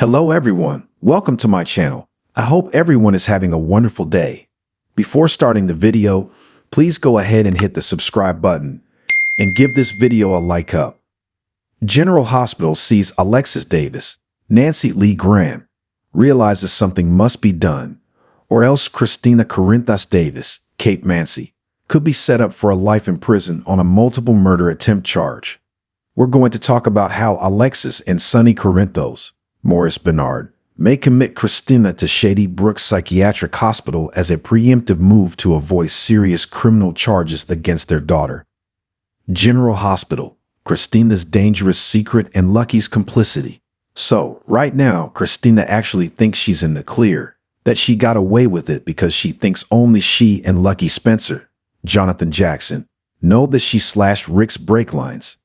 Hello everyone, welcome to my channel. I hope everyone is having a wonderful day. Before starting the video, please go ahead and hit the subscribe button and give this video a like up. General Hospital sees Alexis Davis, Nancy Lee Graham, realizes something must be done, or else Kristina Corinthos Davis, Kate Mancy, could be set up for a life in prison on a multiple murder attempt charge. We're going to talk about how Alexis and Sonny Corinthos, Morris Bernard, may commit Kristina to Shady Brook Psychiatric Hospital as a preemptive move to avoid serious criminal charges against their daughter. General Hospital, Kristina's dangerous secret and Lucky's complicity. So, right now, Kristina actually thinks she's in the clear, that she got away with it because she thinks only she and Lucky Spencer, Jonathan Jackson, know that she slashed Rick's brake lines.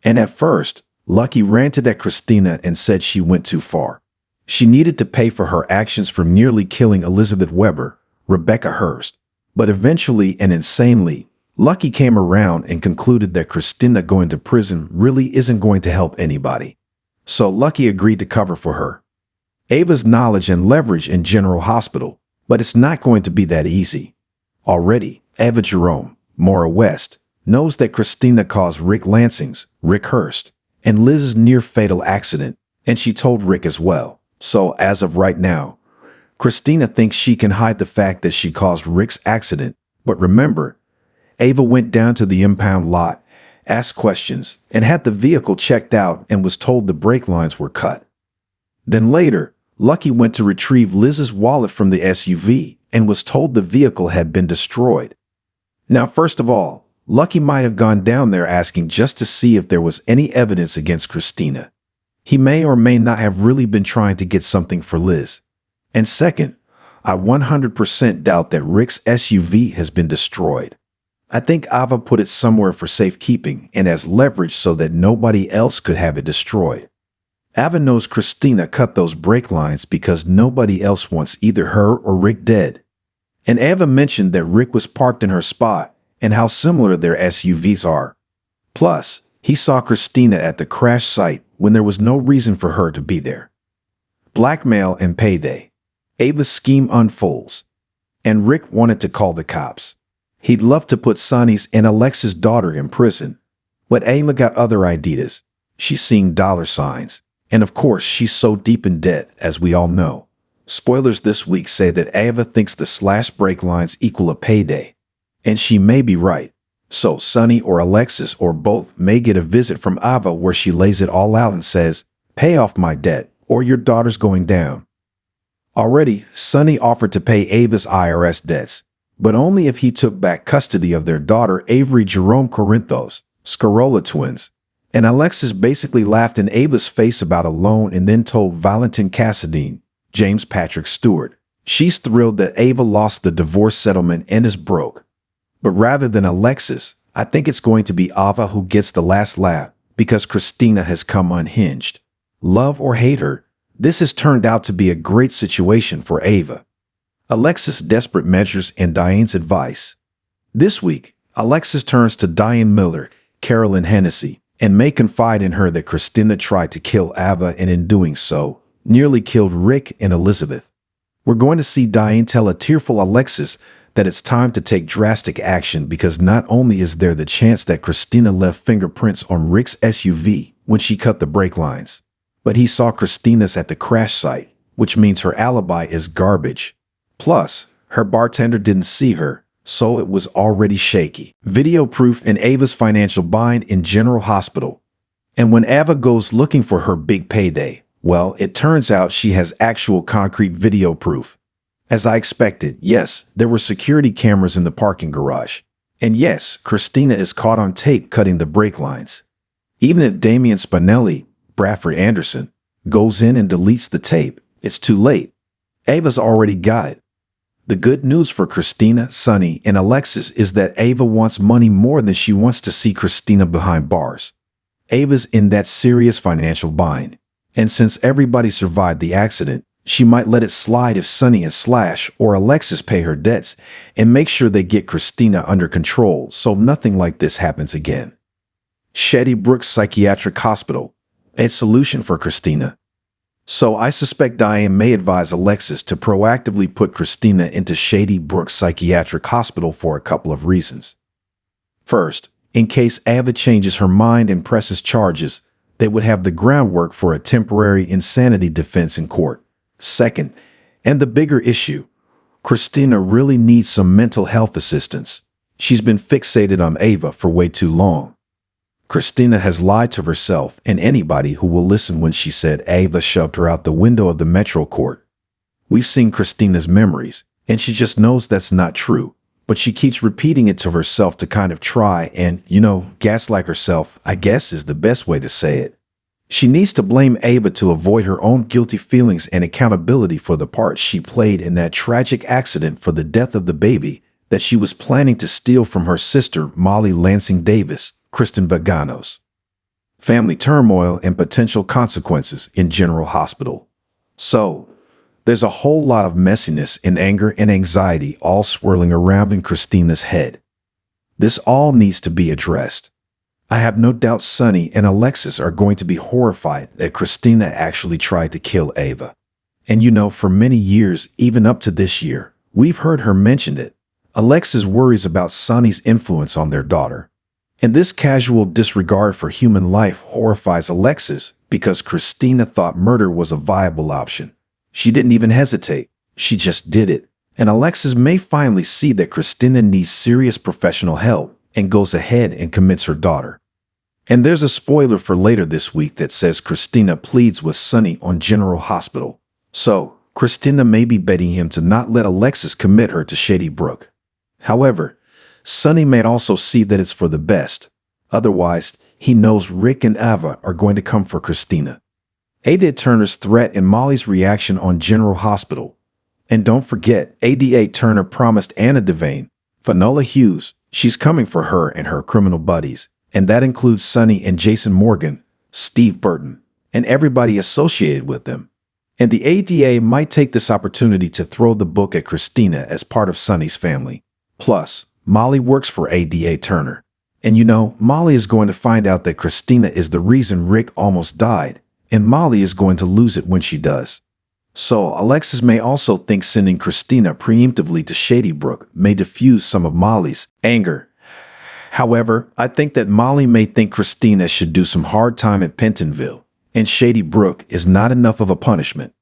And at first, Lucky ranted at Kristina and said she went too far. She needed to pay for her actions for nearly killing Elizabeth Weber, Rebecca Hurst. But eventually and insanely, Lucky came around and concluded that Kristina going to prison really isn't going to help anybody. So Lucky agreed to cover for her. Ava's knowledge and leverage in General Hospital, but it's not going to be that easy. Already, Ava Jerome, Maura West, knows that Kristina caused Rick Lansing's, Rick Hurst, and Liz's near-fatal accident, and she told Rick as well. So as of right now, Kristina thinks she can hide the fact that she caused Rick's accident. But remember, Ava went down to the impound lot, asked questions, and had the vehicle checked out and was told the brake lines were cut. Then later, Lucky went to retrieve Liz's wallet from the SUV and was told the vehicle had been destroyed. Now, first of all, Lucky might have gone down there asking just to see if there was any evidence against Kristina. He may or may not have really been trying to get something for Liz. And second, I 100% doubt that Rick's SUV has been destroyed. I think Ava put it somewhere for safekeeping and as leverage so that nobody else could have it destroyed. Ava knows Kristina cut those brake lines because nobody else wants either her or Rick dead. And Ava mentioned that Rick was parked in her spot and how similar their SUVs are. Plus, he saw Kristina at the crash site when there was no reason for her to be there. Blackmail and payday. Ava's scheme unfolds. And Rick wanted to call the cops. He'd love to put Sonny's and Alexis' daughter in prison. But Ava got other ideas. She's seeing dollar signs. And of course, she's so deep in debt, as we all know. Spoilers this week say that Ava thinks the slashed brake lines equal a payday. And she may be right. So Sonny or Alexis or both may get a visit from Ava where she lays it all out and says, "Pay off my debt or your daughter's going down." Already, Sonny offered to pay Ava's IRS debts, but only if he took back custody of their daughter Avery Jerome Corinthos, Scarola twins. And Alexis basically laughed in Ava's face about a loan and then told Valentin Cassadine, James Patrick Stewart, she's thrilled that Ava lost the divorce settlement and is broke. But rather than Alexis, I think it's going to be Ava who gets the last laugh because Kristina has come unhinged. Love or hate her, this has turned out to be a great situation for Ava. Alexis' desperate measures and Diane's advice. This week, Alexis turns to Diane Miller, Carolyn Hennessy, and may confide in her that Kristina tried to kill Ava and in doing so, nearly killed Rick and Elizabeth. We're going to see Diane tell a tearful Alexis that it's time to take drastic action because not only is there the chance that Kristina left fingerprints on Rick's SUV when she cut the brake lines, but he saw Kristina's at the crash site, which means her alibi is garbage. Plus, her bartender didn't see her, so it was already shaky. Video proof in Ava's financial bind in General Hospital. And when Ava goes looking for her big payday, well, it turns out she has actual concrete video proof. As I expected, yes, there were security cameras in the parking garage. And yes, Kristina is caught on tape cutting the brake lines. Even if Damian Spinelli, Bradford Anderson, goes in and deletes the tape, it's too late. Ava's already got it. The good news for Kristina, Sonny, and Alexis is that Ava wants money more than she wants to see Kristina behind bars. Ava's in that serious financial bind. And since everybody survived the accident, she might let it slide if Sonny and Slash or Alexis pay her debts and make sure they get Kristina under control so nothing like this happens again. Shady Brook Psychiatric Hospital, a solution for Kristina. So I suspect Diane may advise Alexis to proactively put Kristina into Shady Brook Psychiatric Hospital for a couple of reasons. First, in case Ava changes her mind and presses charges, they would have the groundwork for a temporary insanity defense in court. Second, and the bigger issue, Kristina really needs some mental health assistance. She's been fixated on Ava for way too long. Kristina has lied to herself and anybody who will listen when she said Ava shoved her out the window of the Metro Court. We've seen Kristina's memories, and she just knows that's not true, but she keeps repeating it to herself to kind of try and, gaslight herself, I guess is the best way to say it. She needs to blame Ava to avoid her own guilty feelings and accountability for the part she played in that tragic accident for the death of the baby that she was planning to steal from her sister, Molly Lansing Davis, Kristen Vaganos. Family turmoil and potential consequences in General Hospital. So, there's a whole lot of messiness and anger and anxiety all swirling around in Kristina's head. This all needs to be addressed. I have no doubt Sonny and Alexis are going to be horrified that Kristina actually tried to kill Ava. And for many years, even up to this year, we've heard her mention it. Alexis worries about Sonny's influence on their daughter. And this casual disregard for human life horrifies Alexis because Kristina thought murder was a viable option. She didn't even hesitate. She just did it. And Alexis may finally see that Kristina needs serious professional help and goes ahead and commits her daughter. And there's a spoiler for later this week that says Kristina pleads with Sonny on General Hospital. So, Kristina may be begging him to not let Alexis commit her to Shady Brook. However, Sonny may also see that it's for the best. Otherwise, he knows Rick and Ava are going to come for Kristina. Ada Turner's threat and Molly's reaction on General Hospital. And don't forget, Ada Turner promised Anna Devane, Fanola Hughes, she's coming for her and her criminal buddies. And that includes Sonny and Jason Morgan, Steve Burton, and everybody associated with them. And the ADA might take this opportunity to throw the book at Kristina as part of Sonny's family. Plus, Molly works for Ada Turner. And Molly is going to find out that Kristina is the reason Rick almost died, and Molly is going to lose it when she does. So Alexis may also think sending Kristina preemptively to Shady Brook may diffuse some of Molly's anger. However, I think that Molly may think Kristina should do some hard time at Pentonville, and Shady Brook is not enough of a punishment.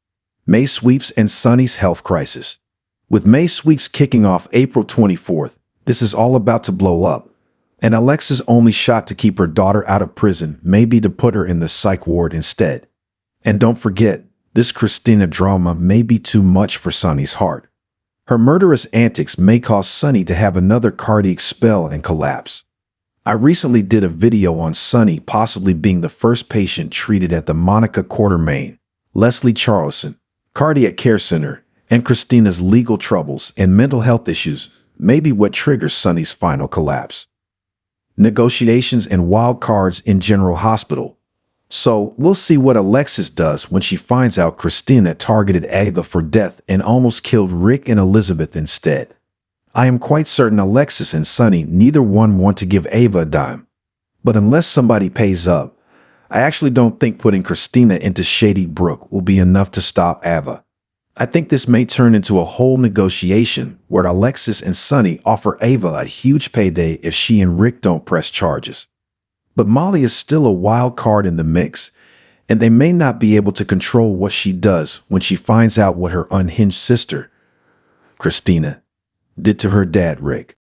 May Sweeps and Sonny's health crisis. With May Sweeps kicking off April 24th, this is all about to blow up, and Alexis' only shot to keep her daughter out of prison may be to put her in the psych ward instead. And don't forget, this Kristina drama may be too much for Sonny's heart. Her murderous antics may cause Sonny to have another cardiac spell and collapse. I recently did a video on Sonny possibly being the first patient treated at the Monica Quartermain, Leslie Charleson Cardiac Care Center, and Kristina's legal troubles and mental health issues may be what triggers Sonny's final collapse. Negotiations and wild cards in General Hospital. So we'll see what Alexis does when she finds out Kristina targeted Ava for death and almost killed Rick and Elizabeth instead. I am quite certain Alexis and Sonny neither one want to give Ava a dime. But unless somebody pays up, I actually don't think putting Kristina into Shady Brook will be enough to stop Ava. I think this may turn into a whole negotiation where Alexis and Sonny offer Ava a huge payday if she and Rick don't press charges. But Molly is still a wild card in the mix, and they may not be able to control what she does when she finds out what her unhinged sister, Kristina, did to her dad, Rick.